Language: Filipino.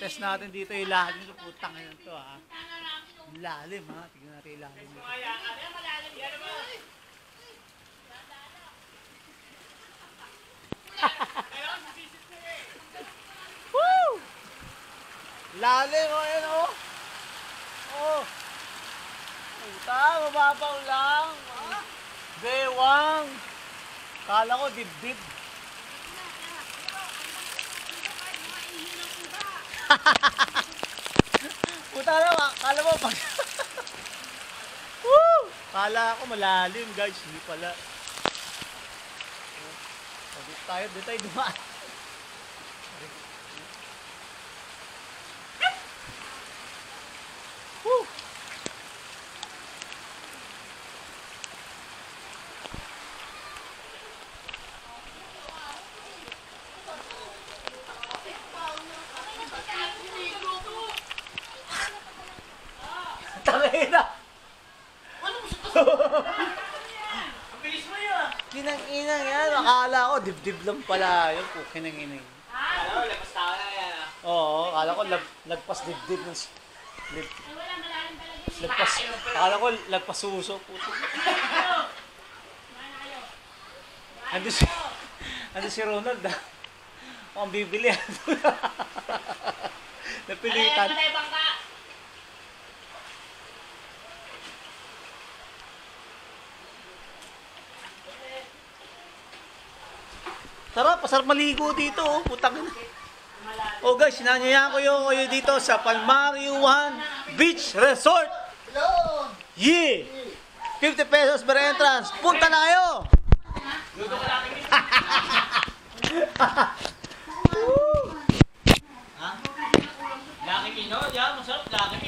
Test natin dito yung ilalim nito. Putang ina to ha. Lalim ha. Tignan natin yung ilalim nito. Woo! Lalim o yan o. Oh. Puta, mababaw lang. Bewang. Kala ko dibdib. Puta na, kala mo pag... Woo! Kala ko malalim guys, hindi pala. Dito tayo dumaan. Woo! Tangina! Kinang-inang yan. Akala ko, dibdib lang pala. Yun po, kinang-inang. Akala ko, lapas tao na yan ah. Oo, akala ko lagpas dibdib. Lagpas, akala ko lagpas suso. Puto. Ando si Ronald ah. Mukhang bibili. Napilitan. Tara, pasarap maligo dito, oh. Putang ina. Oh guys, sinanyayahan ko kayo dito sa Palmariuan Beach Resort. Yeah! 50 pesos per entrance. Punta na kayo! Luto ko lang kami. Ha? Laki Pinoy, yan. Masarap. Laki